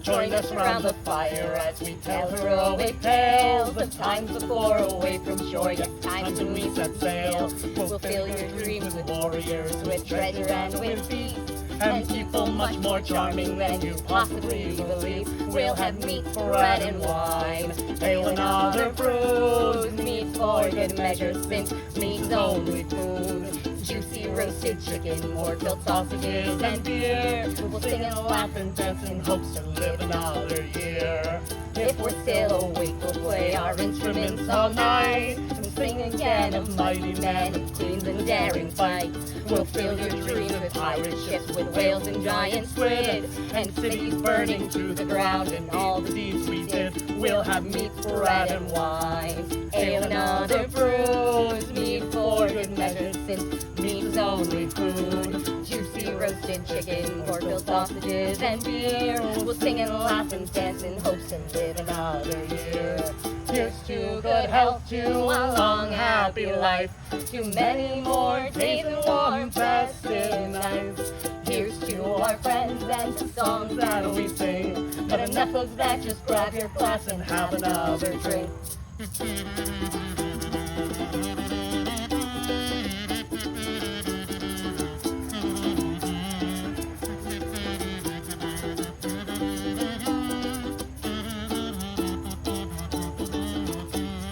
Join us round the fire as we tell heroic tales of times before away from shore. Yes, times when we set sail. We'll fill your dreams with warriors, with treasure and with peace, and people much more charming than you possibly believe. We'll have meat, bread, and wine, ale and other brews, meat for good measure since meat's only food. Juicy roasted chicken, more-filled sausages, and beer. We'll sing and laugh and dance in hopes to live another year. If we're still awake, we'll play our instruments all night and sing again of mighty men, of queens and daring fights. We'll fill your dreams with pirate ships, with whales and giant squid, and cities burning to the ground, and all the deeds we did. We'll have meat, bread, and wine, ale and other brews, meat for good measure since meat's only food. Juicy roasted chicken, more-filled sausages, and beer. We'll sing and laugh and dance in hopes to live another year. Here's to good health, to a long happy life, to many more days and warm festive nights. Here's to our friends and to songs that we sing, but enough of that, just grab your glass and have another drink.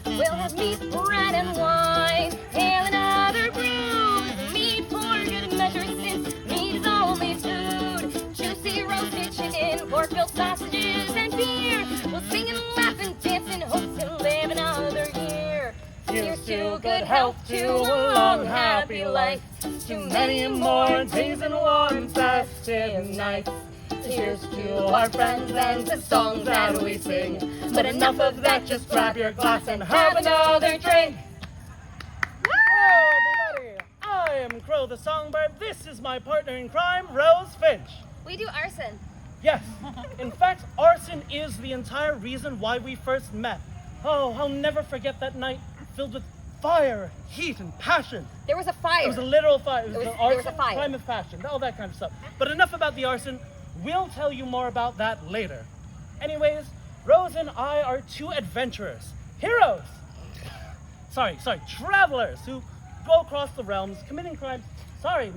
We'll have meat, bread, and wine, ale and other brews, meat for good measure since meat is only food. Juicy roasted chicken, pork-filled sausages, and beer. We'll sing and laugh and dance in hopes to live another year. Here's to good health, to a long happy life, to many more days and warm festive nights. Here's to our friends and to songs that we sing, but enough of that, just grab your glass and have another drink. Hello everybody, I am Crow the Songbird. This is my partner in crime, Rose Finch. We do arson. Yes, in fact, arson is the entire reason why we first met. Oh, I'll never forget that night filled with fire, heat, and passion. There was a fire. It was a literal fire. There was arson, a fire. crime of passion, all that kind of stuff. But enough about the arson. We'll tell you more about that later. Anyways, Rose and I are two adventurers, heroes. Travelers who go across the realms, committing crimes.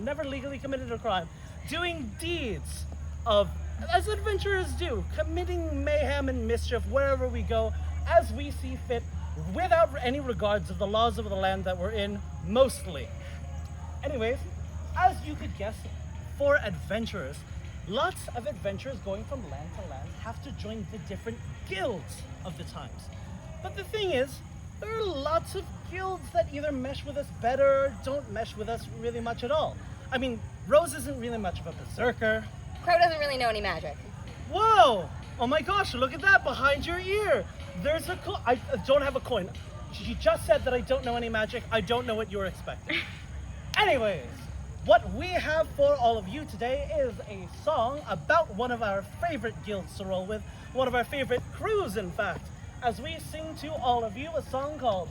Never legally committed a crime. Doing deeds of, as adventurers do, committing mayhem and mischief wherever we go, as we see fit, without any regards of the laws of the land that we're in, mostly. Anyways, as you could guess, for adventurers, lots of adventurers going from land to land have to join the different guilds of the times. But the thing is, there are lots of guilds that either mesh with us better or don't mesh with us really much at all. I mean, Rose isn't really much of a berserker. Crow doesn't really know any magic. Whoa! Oh my gosh, look at that behind your ear. There's a coin. I don't have a coin. She just said that I don't know any magic. I don't know what you were expecting. Anyways, what we have for all of you today is a song about one of our favorite guilds to roll with, one of our favorite crews, in fact, as we sing to all of you a song called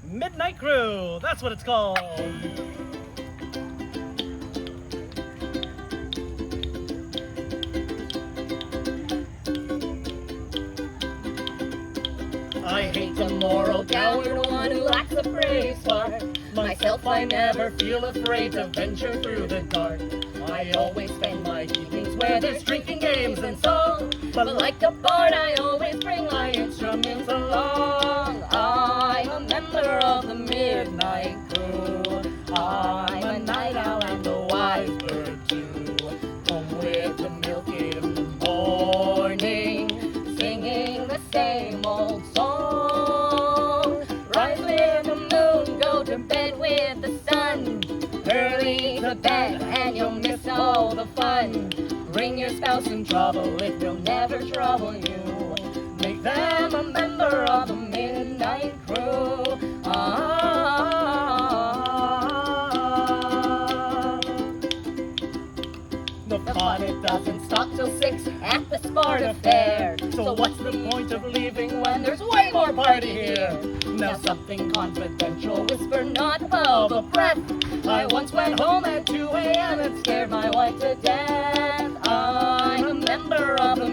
Midnight Crew. That's what it's called. I hate the moral coward, one who lacks a brave spark. Myself, I never feel afraid to venture through the dark. I always spend my evenings where there's drinking, games, and song. But like a bard, I always bring my instruments along. I'm a member of the Midnight Crew. I'm a night owl and a wise bird too. Home with the milk in the morning, singing the same old song. Rise with the moon, go to bed with the sun. Early to bed and you'll miss all the fun. Bring your spouse in trouble if they'll never trouble you. Make them a member of the Midnight Crew. The fun, it doesn't stop till 6 at the Sparta Faire. So what's the point of leaving when there's way more party here? Now something confidential, whisper not above a breath. I once went home at 2 a.m. and scared my wife to death. I'm a member of the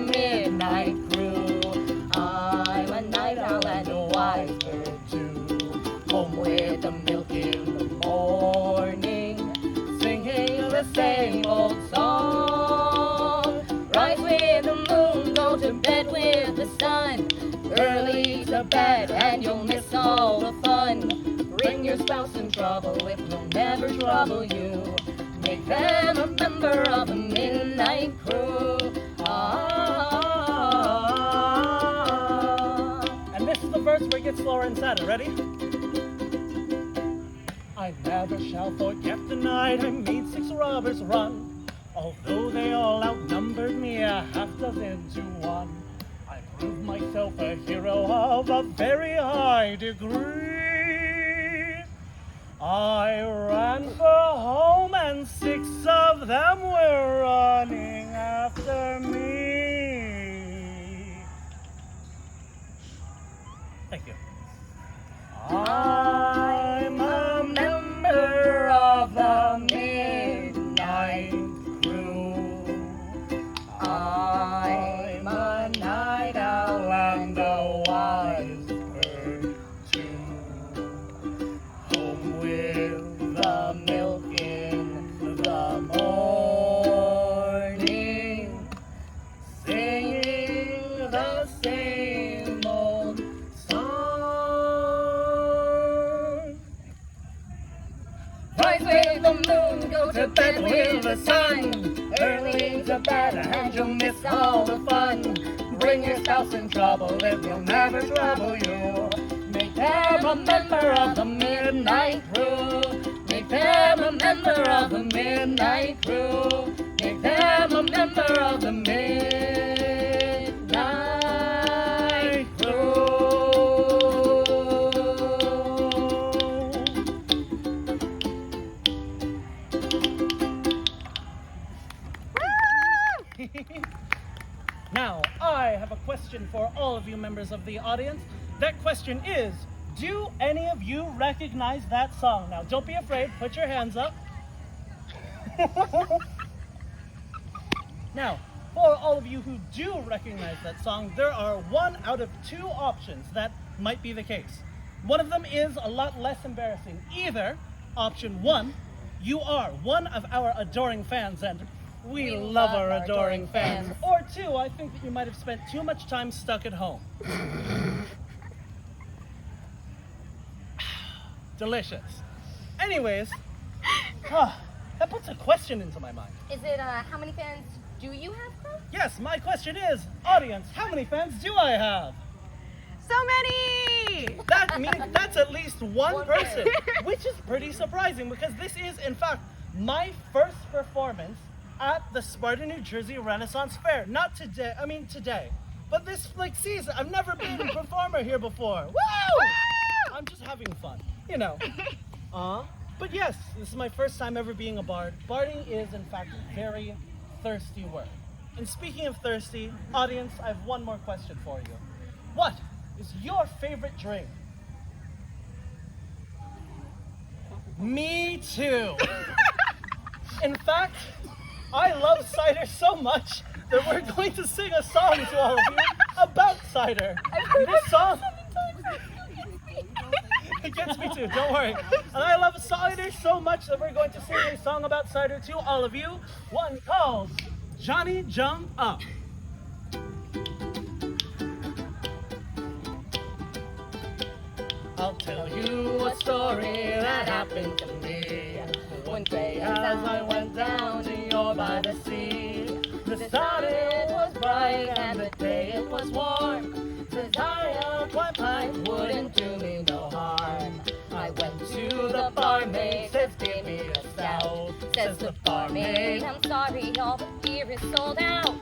same old song. Rise with the moon, go to bed with the sun. Early to bed and you'll miss all the fun. Bring your spouse in trouble if they'll never trouble you. Make them a member of the midnight crew. And this is the verse where it gets slower and sadder. Ready? I never shall forget the night I made 6 robbers run. Although they all outnumbered me a half dozen to 1. I proved myself a hero of a very high degree. I ran for home and 6 of them were running after me. Thank you. I'm a member of the midnight crew. I'm a night owl and a wise bird too. Home with the milk in the morning, singing the same old song. Rise with the moon, go to bed with the sun. Early to bed and you'll miss all the fun. Bring your spouse in trouble if he'll never trouble you. Make them a member of the midnight crew. Make them a member of the midnight crew. Make them a member of the midnight crew. Now, I have a question for all of you members of the audience. That question is, do any of you recognize that song? Now, don't be afraid. Put your hands up. Now, for all of you who do recognize that song, there are 1 out of 2 options that might be the case. One of them is a lot less embarrassing. Either, option 1, you are one of our adoring fans and we love our adoring fans. Or 2, I think that you might have spent too much time stuck at home. Delicious. Anyways, that puts a question into my mind. Is it, how many fans do you have, Crow? Yes, my question is, audience, how many fans do I have? So many! That means that's at least one person, which is pretty surprising because this is, in fact, my first performance at the Sparta, New Jersey Renaissance Fair. Not today, I mean today, but this season. I've never been a performer here before. Woo! I'm just having fun, you know. But yes, this is my first time ever being a bard. Barding is, in fact, very thirsty work. And speaking of thirsty, audience, I have one more question for you. What is your favorite drink? Me too. In fact, I love cider so much that we're going to sing a song to all of you about cider. This song, it gets me too, don't worry. And I love cider so much that we're going to sing a song about cider to all of you. One called Johnny Jump Up. I'll tell you a story that happened to me. One day as I went down to York by the sea, the sun it was bright and the day it was warm. Desire my pipe wouldn't do me no harm. I went to the barmaid, says give me a stout. Says the barmaid, I'm sorry, all the beer is sold out.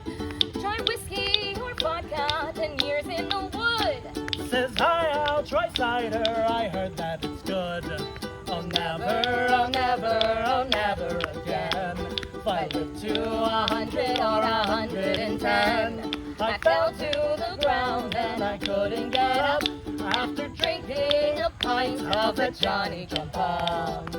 Try whiskey or vodka, 10 years in the wood. Says hi, I'll try cider, I heard that it's good. oh never again. If I live to 100 or 110, I fell to the ground and I couldn't get up after drinking a pint of the Johnny Jump Up.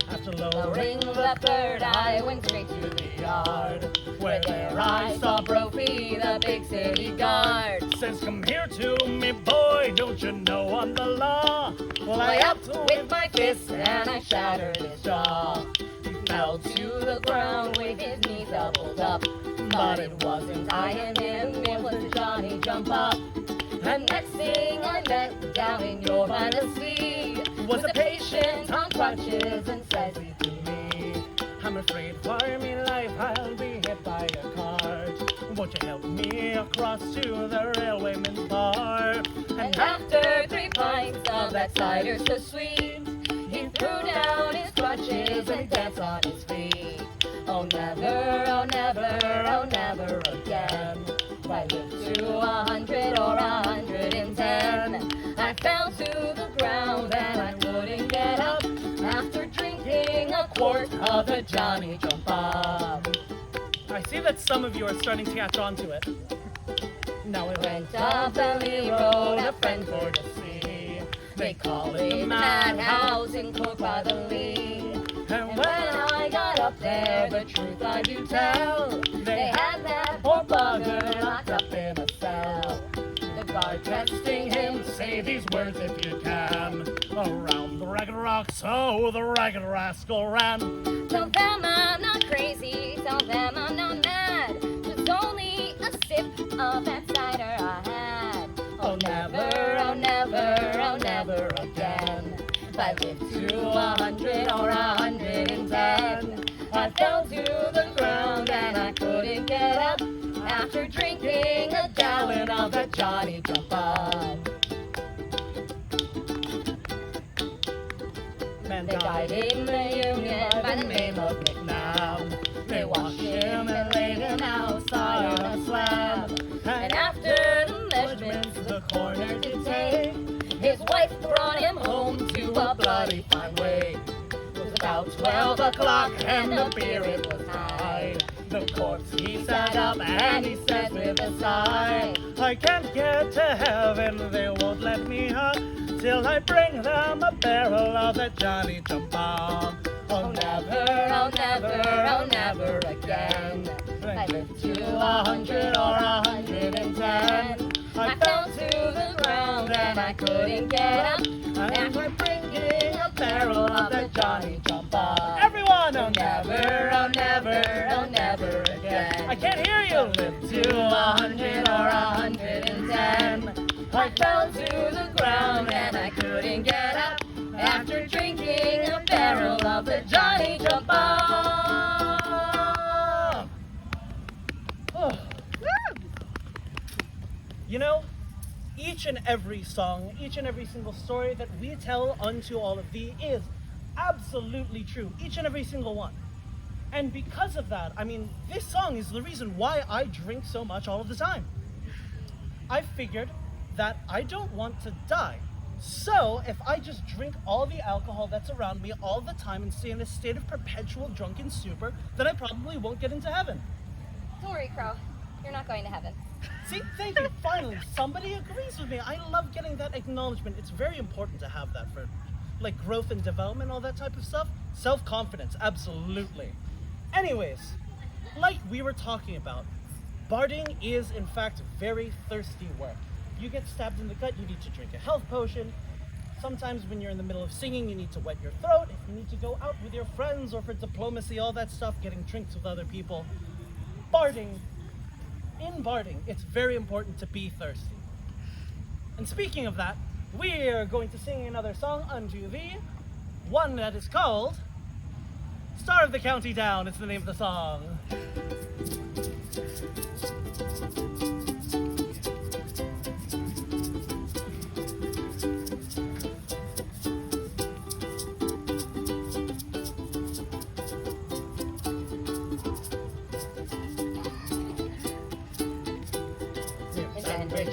After Lowering the third, I went straight to the yard, where there I saw Brophy, the big city guard. Says, come here to me, boy, don't you know I'm the law? Well, I upped with my fist and I shattered his jaw. He fell to the ground with his knees doubled up, but it wasn't I and him, it was Johnny Jump Up. And next thing I met down in your fantasy was a patient on crutches, and says he to me, I'm afraid for me life I'll be hit by a car. Won't you help me across to the railwayman's bar? and after 3 pints of that cider so sweet, he threw down his crutches and danced on his feet. Oh never, oh never, oh never again, if I live to 100 or 110. I fell to the ground and I wouldn't get up after drinking a quart of the Johnny Jump Up. I see that some of you are starting to catch on to it. Now it Went up the Lee Road, a friend for to see. They call it the madhouse in Cork by the Lee. And when I got up there, the truth I do tell, they had that poor bugger locked up in a cell. The guard testing him, say these words if you can. Around the ragged rocks, oh, the ragged rascal ran. Tell them I'm not crazy, tell them I'm not mad. Just only a sip of that cider I had. oh never, oh never, oh never again. If I live to 100 or 110, I fell to the ground and I couldn't get up after drinking a gallon of that Johnny Jump Up. Man They died in the Union by the name of McNabb. They washed him and laid him outside on a slab. And after the measurements the coroner did take, his wife brought him home to a bloody fine wake. It was about 12 o'clock and the beer it was high. The corpse he sat up and he said with a sigh, I can't get to heaven, they won't let me up till I bring them a barrel of that Johnny Jump Up. oh never, oh never, oh never again. If I live to 100 or 110, I fell to the ground and I couldn't get up after bringing a barrel of the Johnny Jump Up. Everyone, Oh never, oh never, oh never again. I can't hear you. Live to 100 or 110. I fell to the ground and I couldn't get up after drinking a barrel of the Johnny Jump Up. Oh. You know, each and every song, each and every single story that we tell unto all of thee is absolutely true. Each and every single one. And because of that, I mean, this song is the reason why I drink so much all of the time. I figured that I don't want to die. So if I just drink all the alcohol that's around me all the time and stay in a state of perpetual drunken stupor, then I probably won't get into heaven. Don't worry, Crow. You're not going to heaven. See, thank you. Finally, somebody agrees with me. I love getting that acknowledgement. It's very important to have that for like growth and development, all that type of stuff. Self-confidence, absolutely. Anyways, like we were talking about, barding is in fact very thirsty work. You get stabbed in the gut, you need to drink a health potion. Sometimes when you're in the middle of singing, you need to wet your throat. If you need to go out with your friends or for diplomacy, all that stuff, getting drinks with other people. In barding, it's very important to be thirsty. And speaking of that, we are going to sing another song unto thee, one that is called Star of the County Town. It's the name of the song.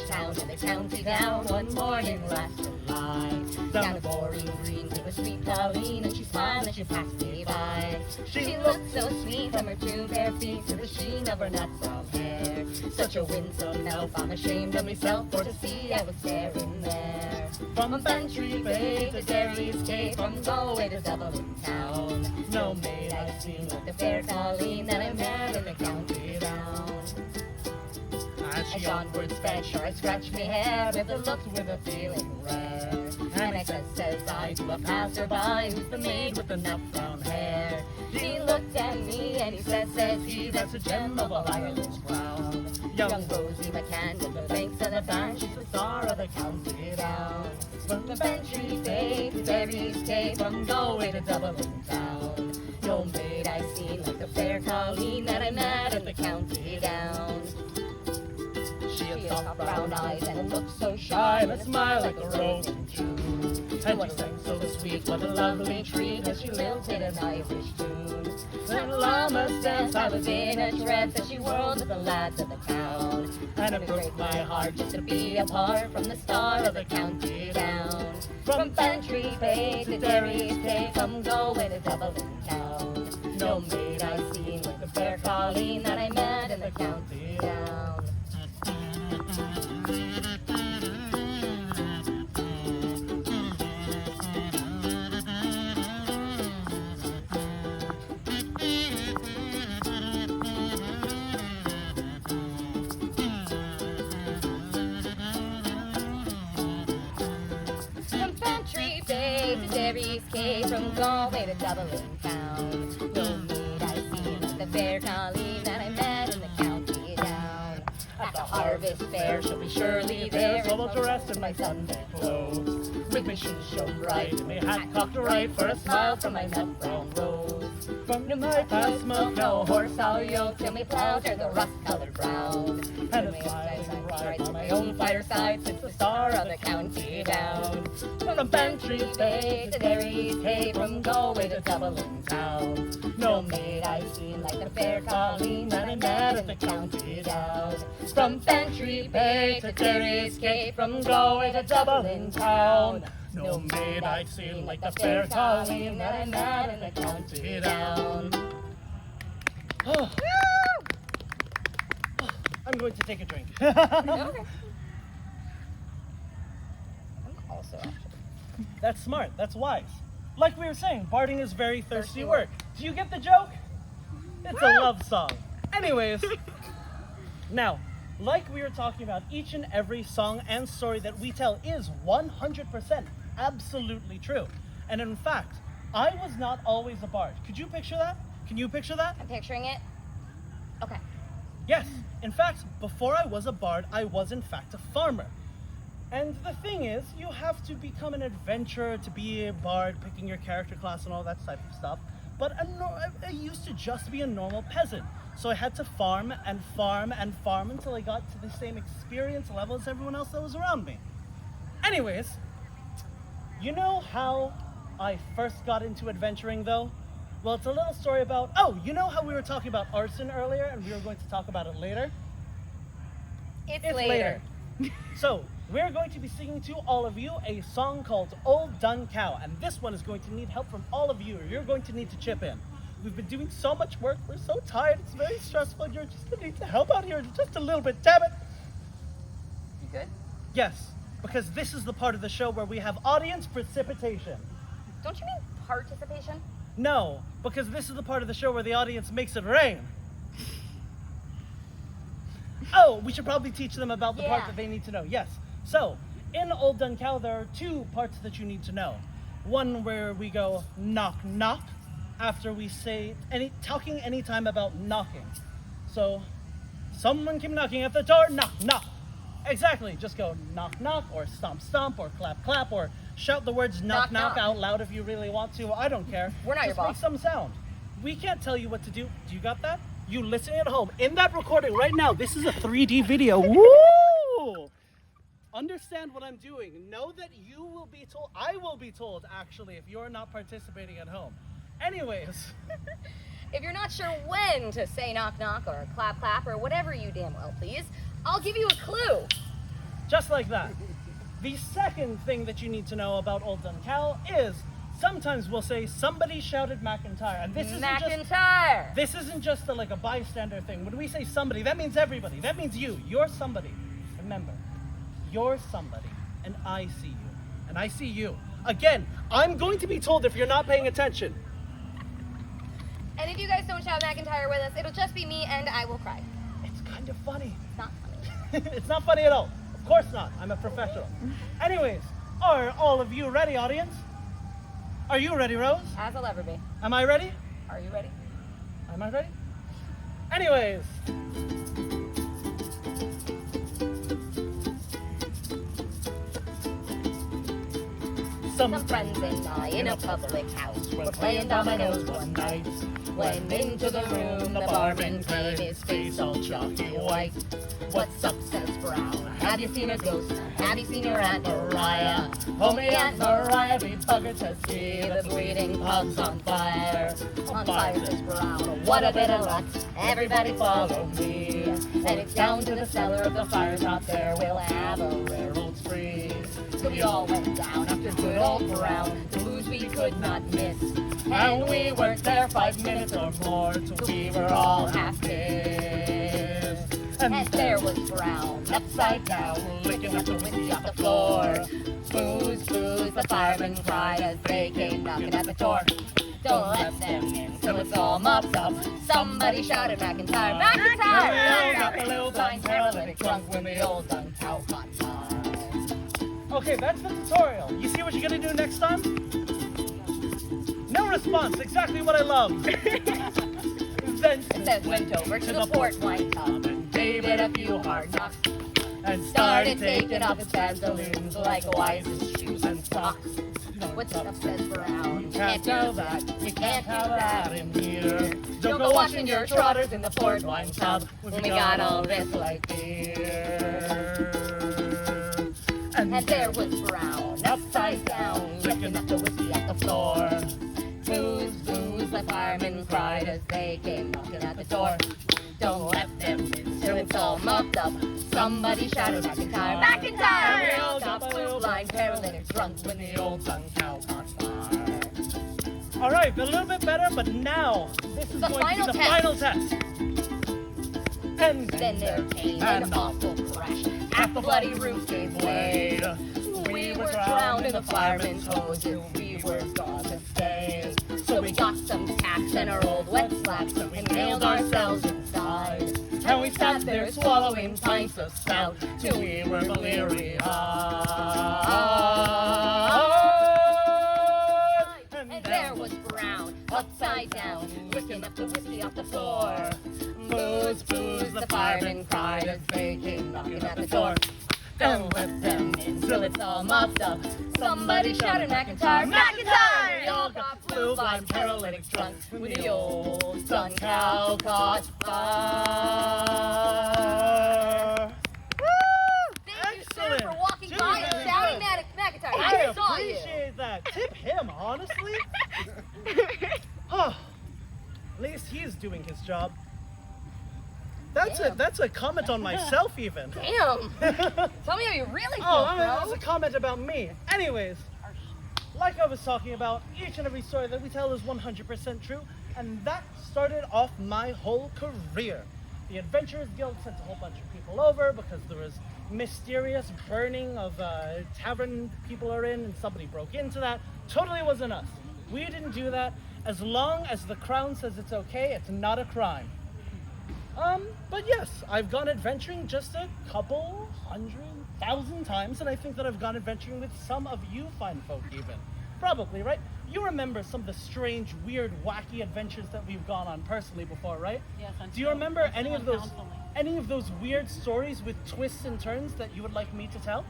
Town in the county down one morning last July. Down the boring green to the a sweet Colleen, and she smiled and she passed me by. She looked so sweet from her two bare feet to the sheen of her nut brown hair. Such a winsome elf, I'm ashamed of myself for to see I was staring there. From Bantry Bay to Derry's Cay, from Galway to Dublin town, no maid I've seen like the fair Colleen that I met in the county town. As she onward sped, sure I scratched me hair with a look with a feeling rare. And I says I to a passerby, who's the maid with the nut brown hair. He looked at me and he says he, that's a gem of all Ireland's crown. Young Rosie McCann with the banks of the band, she's the star of the county down. From the Bantry Bay to Derry's Cay, from Galway to Dublin town, no maid I seen like the fair Colleen that I met in the county down. She had soft brown eyes and a look so shy, and a smile like a rose in June. And she sang so sweet, what a lovely treat, as she lilted an Irish tune. Then llamas danced, I was in a trance, as she whirled with the lads of the town. And it broke my heart just to be apart from the star of the county down. From Bantry Bay to Derry's Cay, from Galway to Dublin town, no maid I seen like the fair Colleen that I met in the county down. From Bantry Bay to Derry's Cay, from Galway to Dublin town, no maid I seen like the fair Colleen that I met in the county down. At the harvest fair, she'll be surely there, all dressed in my Sunday clothes, with my shoes shown bright and my hat cocked right for a smile from my nut brown rose. From the night past smoke, no horse I'll yoke, till me plow turn the rust-colored brown. And the fire right on my own fireside sits the star of the county down. From Bantry Bay to Derry's Cay, from Galway to Dublin town, no maid I seen like the fair Colleen that I met in the county down. From Bantry Bay to Derry's Cay, from Galway to Dublin town, no maid I've seen like the fair Colleen that I met in the county down. Oh. I'm going to take a drink. Okay. I'm also actually. That's smart. That's wise. Like we were saying, barding is very thirsty work. Do you get the joke? It's a love song. Anyways, now, like we were talking about, each and every song and story that we tell is 100% absolutely true. And in fact, I was not always a bard. Could you picture that? Can you picture that? I'm picturing it. Okay. Yes. In fact, before I was a bard, I was in fact a farmer. And the thing is, you have to become an adventurer to be a bard, picking your character class and all that type of stuff. But I used to just be a normal peasant. So I had to farm and farm and farm until I got to the same experience level as everyone else that was around me. Anyways, you know how I first got into adventuring though? Well, it's a little story about, you know how we were talking about arson earlier and we were going to talk about it later? It's later. So, we're going to be singing to all of you a song called Old Dun Cow, and this one is going to need help from all of you. You're going to need to chip in. We've been doing so much work, we're so tired, it's very stressful, you're just going to need to help out here just a little bit, damn it! You good? Yes, because this is the part of the show where we have audience precipitation. Don't you mean participation? No, because this is the part of the show where the audience makes it rain. Oh, we should probably teach them about the part that they need to know. Yes. So, in Old Dun Cow, there are two parts that you need to know. One where we go knock knock after we say talking anytime about knocking. So, someone came knocking at the door, knock knock. Exactly. Just go knock knock or stomp stomp or clap clap or shout the words knock knock out loud if you really want to. I don't care. We're not your boss. Just make some sound. We can't tell you what to do. Do you got that? You listening at home, in that recording right now, this is a 3D video. Woo! Understand what I'm doing. Know that you will be told, I will be told, actually, if you're not participating at home. Anyways. If you're not sure when to say knock knock or clap clap or whatever you damn well please, I'll give you a clue. Just like that. The second thing that you need to know about Old Dun Cow is sometimes we'll say somebody shouted McIntyre, and this McIntyre. isn't just like a bystander thing. When we say somebody, that means everybody. That means you. You're somebody. Remember, you're somebody, and I see you, and I see you. Again, I'm going to be told if you're not paying attention. And if you guys don't shout McIntyre with us, it'll just be me and I will cry. It's kind of funny. It's not funny. It's not funny at all. Of course not. I'm a professional. Anyways, are all of you ready, audience? Are you ready, Rose? As I'll ever be. Am I ready? Are you ready? Am I ready? Anyways. Some friends and I in a public house were playing dominoes one night. When into the room, the barman came, his face all chalky white. What's up, says Brown? Have you seen a ghost? Have you seen your Aunt Mariah? Oh, me Aunt Mariah, be buggered to see the bleeding pub's on fire. On fire, says Brown. What a bit of luck. Everybody follow me. And it's down to the cellar of the fire top there. We'll have a rare old spree. So we all went down after good old Brown, the booze we could not miss. And we weren't there 5 minutes or more till we were all half pissed. And there was Brown, upside down, licking up the whiskey off the floor. Booze, booze, the firemen cried as they came knocking at the door. Don't let them in till it's all mopped up. Somebody shouted McIntyre, McIntyre! Yeah, Got the little blind paralytic drunk when the old done cow got fire. Okay, that's the tutorial. You see what you're gonna do next time? No response, exactly what I love. Then Seth went over to the port wine tub and gave it a few hard knocks. and Started taking off his pantaloons like Wise's shoes and socks. What's up, says Brown? You can't do that. You can't have that in here. Don't go washing your trotters in the port wine tub when we got all this like beer. And there was Brown, upside down, licking up the whiskey off the floor. Booze, booze, the firemen cried as they came knocking at the door. Don't let them in till it's all mopped up. Somebody shouted McIntyre, McIntyre! And we all got blue blind, paralytic drunk when the old sun cow caught fire. all right, a little bit better, but now this is The going to be final the test. final test. And Then there came an awful crash. Half the bloody roof gave way. We were drowned in the fireman's hose and we were gone to stay. So we got some tacks and our old wet slacks and nailed ourselves inside. And we sat there swallowing pints of stout till we were bleary-eyed. And there was Brown, upside down, licking up the whiskey off the floor. Booze, booze, the firemen cried as they came knocking at the door. Don't let them in till it's all mopped up. Somebody shouted McIntyre, McIntyre! We all got blue blind, paralytic drunk when the old sun cow caught fire. Thank you, sir, for walking Excellent. by and Very shouting good. McIntyre. I I saw you. appreciate that. Tip him, honestly. Oh, at least he's doing his job. Damn. That's a comment on myself even. Damn. Tell me how you really feel, Oh, bro. that's a comment about me. Anyways, like I was talking about, each and every story that we tell is 100% true, and that started off my whole career. The Adventurers Guild sent a whole bunch of people over because there was mysterious burning of a tavern people are in, and somebody broke into that. Totally wasn't us. We didn't do that. As long as the crown says it's okay, it's not a crime. But yes, I've gone adventuring just a couple 100,000 times, and I think that I've gone adventuring with some of you fine folk even. Probably, right? You remember some of the strange, weird, wacky adventures that we've gone on personally before, right? Yes, Do you remember any of those weird stories with twists and turns that you would like me to tell?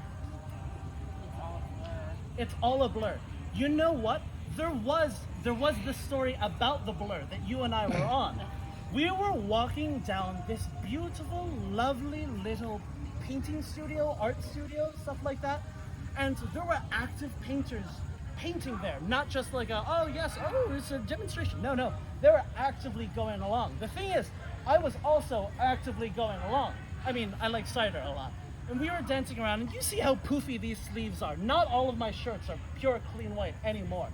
It's all a blur. You know what? There was the story about the blur that you and I were on. We were walking down this beautiful, lovely little painting studio, art studio, stuff like that. And there were active painters painting there, not just like it's a demonstration. No, they were actively going along. The thing is, I was also actively going along. I mean, I like cider a lot. And we were dancing around, and you see how poofy these sleeves are. Not all of my shirts are pure clean white anymore.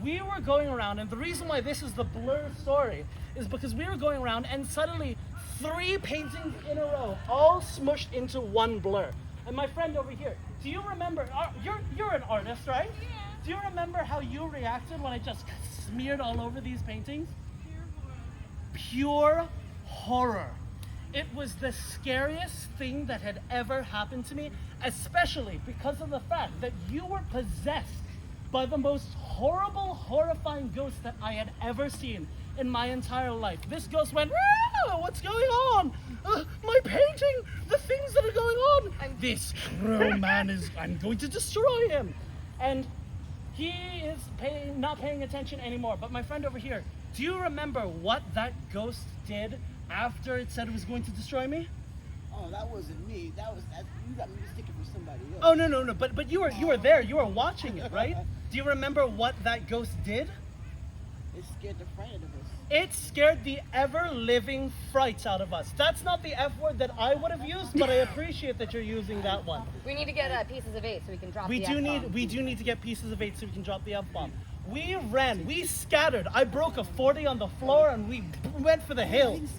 we were going around, and the reason why this is the blur story is because we were going around and suddenly 3 paintings in a row all smushed into one blur. And my friend over here, do you remember, you're an artist, right? Yeah. Do you remember how you reacted when I just smeared all over these paintings? Pure horror. It was the scariest thing that had ever happened to me, especially because of the fact that you were possessed by the most horrible, horrifying ghost that I had ever seen in my entire life. This ghost went, "Ah, what's going on? My painting, the things that are going on. This crow man I'm going to destroy him." And he is not paying attention anymore. But my friend over here, do you remember what that ghost did after it said it was going to destroy me? Oh, that wasn't me. You got me mistaken for somebody else. Oh, no. But you were there. You were watching it, right? Do you remember what that ghost did? It scared the fright out of us. It scared the ever-living frights out of us. That's not the F word that I would have used, but I appreciate that you're using that one. We need to get pieces of 8 so we can drop We the do F-bomb. need to get pieces of 8 so we can drop the F-bomb. We ran, we scattered. I broke a 40 on the floor and we went for the hills.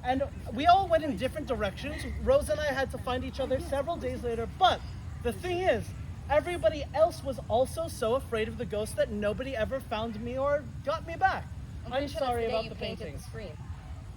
And we all went in different directions. Rose and I had to find each other several days later. But the thing is, everybody else was also so afraid of the ghost that nobody ever found me or got me back. I'm sorry about the paintings. The scream.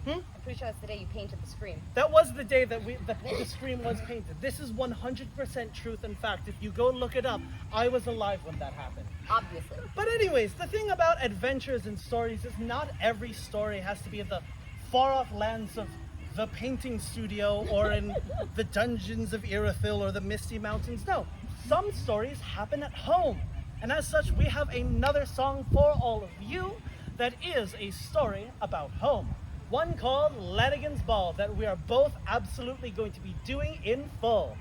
Hmm? I'm pretty sure that's the day you painted the scream. That was the day that the scream was painted. This is 100% truth and fact. If you go look it up, I was alive when that happened. Obviously. But anyways, the thing about adventures and stories is not every story has to be in the far-off lands of the painting studio or in the dungeons of Irithyll or the Misty Mountains. No, some stories happen at home. And as such, we have another song for all of you that is a story about home. One called Lanigan's Ball that we are both absolutely going to be doing in full.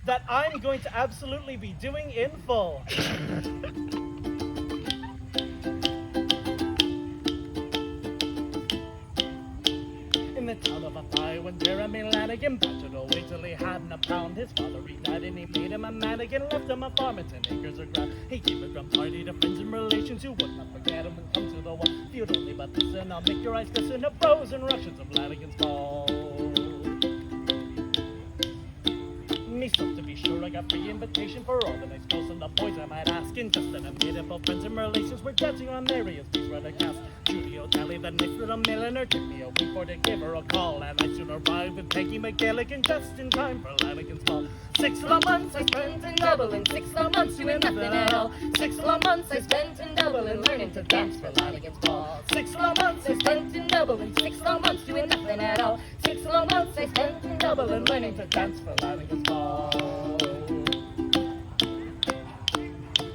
That I'm going to absolutely be doing in full. In the town of Athy, when Jeremy Lanigan battered away till he hadn't a pound, his father he died and he made him a mannequin, left him a farm and 10 acres of ground. He gave a drum party to friends and relations who would not forget him and come to the one. If you'd only but listen, I'll make your eyes glisten of frozen rushes of Lanigan's Ball. Me stuff to be sure, I got free invitation for all the nice girls and the boys I might ask. In just in a minute, for friends and relations we're dancing on Maria's beach where the cast. Judy O'Tally, the nice little milliner, took me a week for to give her a call, and I soon arrived with Peggy McGilligan just in time for Lanigan's Ball. 6 long months I spent in Dublin, 6 long months doing nothing at all. 6 long months I spent in Dublin learning to dance for Lanigan's Ball. 6 long months I spent in Dublin, 6 long months doing nothing at all. 6 long months I spent in Dublin learning to dance for Lanigan's Ball.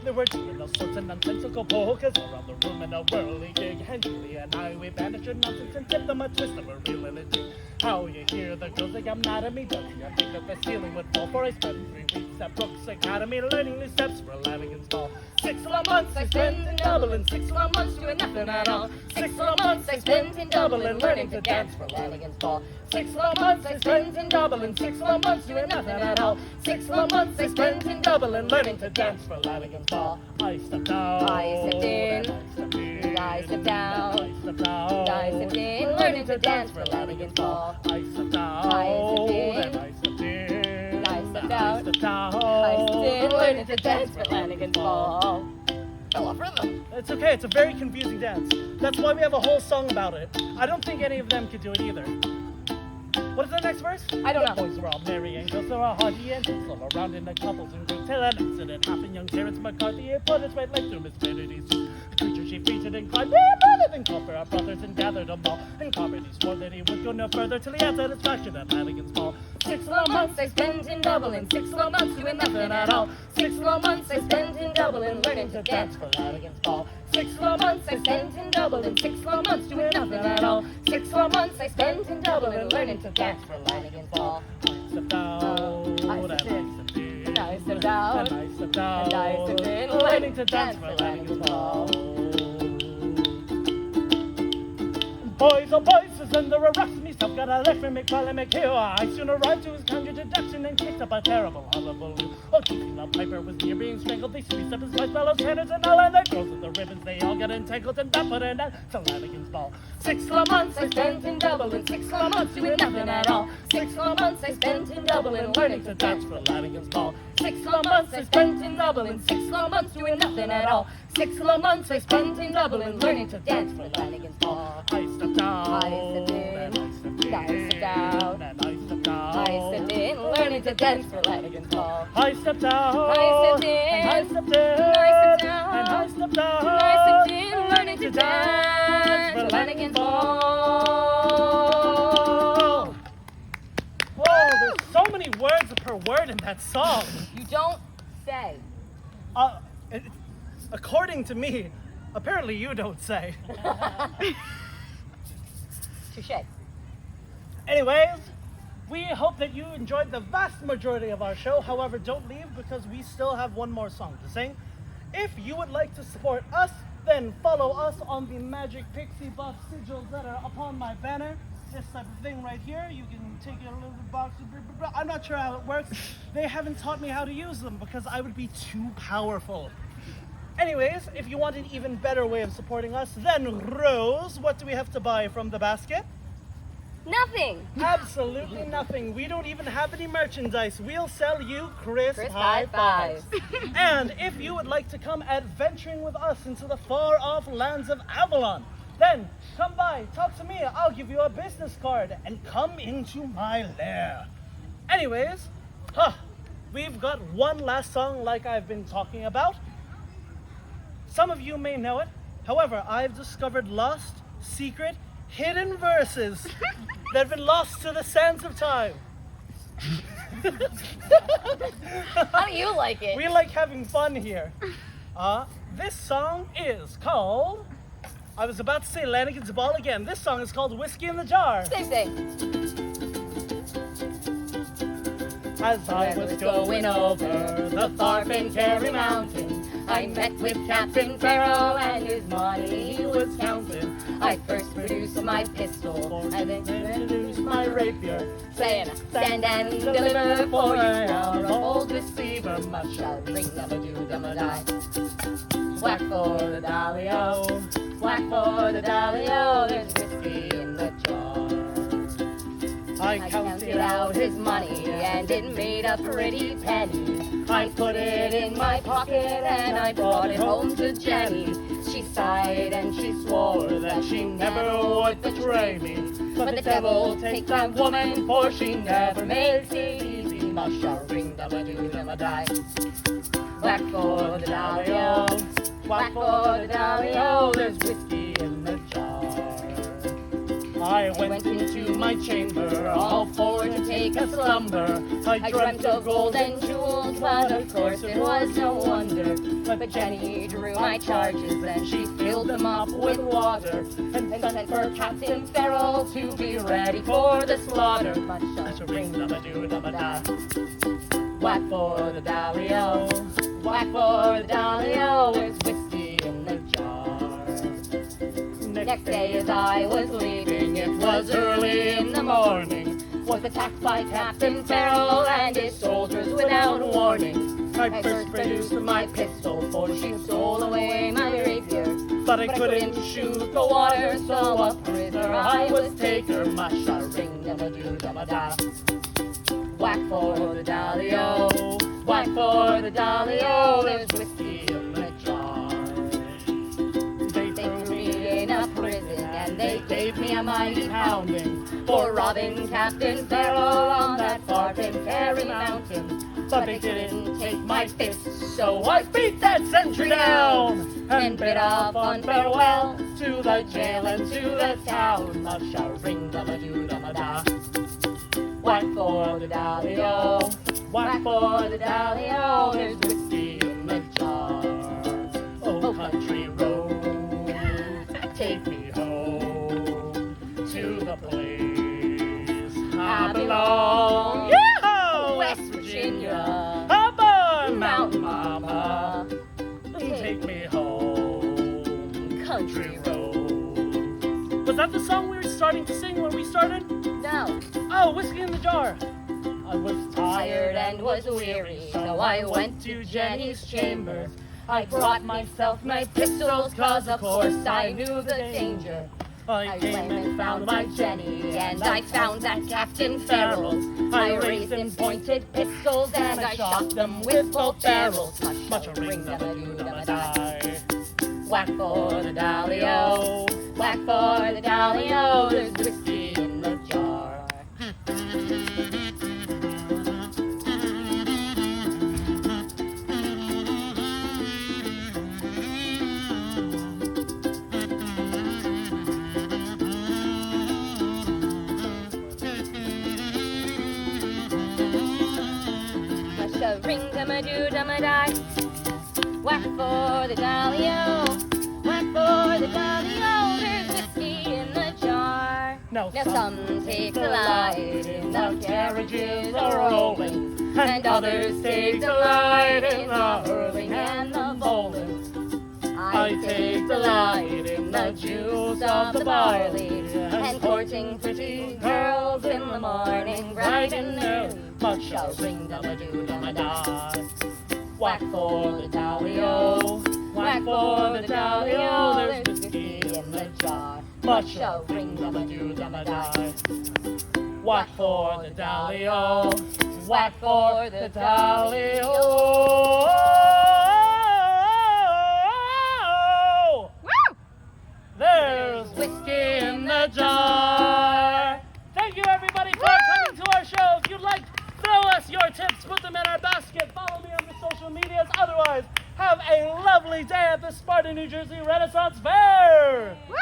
There were doing all sorts of nonsensical polkas around the room in a whirligig, and Julie and I, we banished her nonsense and tipped them a twist of a real religion. How you hear the girls, they got mad at me, don't you think that the ceiling would fall? For I spent 3 weeks at Brooks Academy learning new steps for Lanigan's Ball. 6 long months I spent in Dublin, 6 long months doing nothing at all. 6 long months I spent in Dublin learning to dance for Lanigan's Ball. 6 long months I spent in Dublin, 6 long months doing nothing at all. 6 long months I spent in Dublin learning to dance for Lanigan's Ball. I stepped out, I stepped in, I stepped out, I stepped in, learning to dance for Lanigan's Ball. I stepped out, I stepped in, I stepped out, I stepped in, learning to dance for Lanigan's Ball. Fell off rhythm. It's okay, it's a very confusing dance. That's why we have a whole song about it. I don't think any of them could do it either. What is the next verse? I don't know. The boys were all merry and girls were all hearty and danced all around in the couples and groups. Till an accident happened, young Terence McCarthy he put his right leg through Miss Kennedy's tooth. The creature she fainted and cried, "We're better than called for our brothers," and gathered them all. And Carmody swore that he would go no further till he had satisfaction at Lanigan's Ball. 6 long months I spent in Dublin, 6 long months doing nothing at all. 6 long months I spent in Dublin learning to dance for Lanigan's Ball. 6 long months I spent in Dublin, 6 long months doing nothing at all. 6 long months I spent in Dublin learning to dance for Lanigan's Ball. I stepped out, I stepped in, and I stepped out, and I stepped out, and I stepped in, learning to dance for Lanigan's Ball. Boys, oh boys, is under arrest, and he's got that I left from McFarlane McHugh. I soon arrived to his kind introduction and kicked up a terrible hullabaloo. Oh, keeping the piper was near being strangled. They squeezed up his my fellows' hands and all, and the girls with the ribbons, they all got entangled and that put in that Flanagan's ball. 6 months I spent in Dublin, 6 months doing nothing at all. 6 months I spent in Dublin learning to dance for Flanagan's ball. 6 months I spent in Dublin, 6 months doing nothing at all. 6 months I spent in Dublin learning to dance for Flanagan's ball. I stepped down, I stepped in, and I stepped down, and I stepped down. I stepped in, learning to dance for Flanagan's ball. I stepped down, I stepped in, and I stepped in, I stepped down, and I stepped down. I stepped in, learning to dance for Flanagan's ball. Whoa, there's so many words per word in that song. You don't say. It, according to me, apparently you don't say. Touche. Anyways, we hope that you enjoyed the vast majority of our show. However, don't leave because we still have one more song to sing. If you would like to support us, then follow us on the magic pixie buff sigils that are upon my banner. This type of thing right here. You can take a little box. I'm not sure how it works. They haven't taught me how to use them because I would be too powerful. Anyways, if you want an even better way of supporting us, then Rose, what do we have to buy from the basket? Nothing. Absolutely nothing. We don't even have any merchandise. We'll sell you Chris High Fives. And if you would like to come adventuring with us into the far-off lands of Avalon, then come by, talk to me. I'll give you a business card and come into my lair. Anyways, we've got one last song like I've been talking about. Some of you may know it. However, I've discovered lost, secret, hidden verses that have been lost to the sands of time. How do you like it? We like having fun here. This song is called, I was about to say Lanigan's Ball again. This song is called Whiskey in the Jar. Same thing. As I was going over the Farfan Carry Mountain, I met with Captain Pharaoh and his money he was counting. I first produced my pistol and then introduced my rapier, saying, stand and deliver for you. You're a bold deceiver, much Shall ring them a do them a die. whack for the Dalio, whack for the Dalio, there's whiskey in the jar. I counted out his money and it made a pretty penny. I put it in my pocket and I brought it home to Jenny. She sighed and she swore that she never would betray me. But the devil take that woman, for she never makes it easy. Musha ring them a do them a die. Whack for the Dalio, whack for the Dalio, there's whiskey in the jar. I went into my chamber, all for to take a slumber. I dreamt of gold and jewels, but of course it was no wonder. But Jenny drew my charges, and she filled them up with water, and sent for Captain Pharaoh to be ready for the slaughter. Much a ring, da-ba-do-da-ba-da. Whack for the Dalio, whack for the Dalio, there's whiskey in the jar. Next day as I was leaving, it was early in the morning, was attacked by Captain Pharaoh and his soldiers without warning. I first produced my pistol, for she stole away my rapier, but I couldn't shoot the water, so a prisoner I was taken. Masha ring dama do dama da. Whack for the Dalio, whack for the Dalio, there's whiskey in the jar. They threw me in a prison and they gave me a mighty pounding for robbing Captain Pharaoh on that Farfan Carry Mountain. But they didn't take my fist, so I beat that sentry down and bid a fond farewell to the jail and to the town. Masha ring dama do dama da. Whack for the Dalio, whack for the Dalio, there's whiskey in the jar. Oh, country road, take me home to the place I belong. Yeah! West Virginia, Mountain Mama, take me home, country road. Was that the song we were starting to sing when we started? now? Oh, whiskey in the jar. I was Tired and was weary, so I went to Jenny's chambers. I brought myself my pistols, cause of course I knew the danger. I came and found my Jenny, and I found that Captain Farrell. I raised and pointed pistols, and I shot them with both barrels. Much a ring, die. Whack for the Dallio, whack for the Dallio, there's whiskey in the jar. Ring-a-ma-doo-da-ma-die. Whack for the Dallio, whack for the Dallio, there's whiskey in the jar. Now some take delight in the carriages a-rolling, and others take delight in the hurling and the bowling. I take delight in the juice of the barley, and courting pretty girls in the morning, bright and early. Much shall ring-a-ma-doo-da-ma-die. Whack for the Dallio, whack for the Dallio, there's whiskey in the jar. Much shall ring-a-ma-doo-da-ma-die. Whack for the Dallio, whack for the Dallio. Woo! There's whiskey in the jar. Thank you, everybody, for coming to our show. If you'd like, throw us your tips, put them in our basket. Follow me on the social medias. Otherwise, have a lovely day at the Sparta, New Jersey Renaissance Fair. Woo!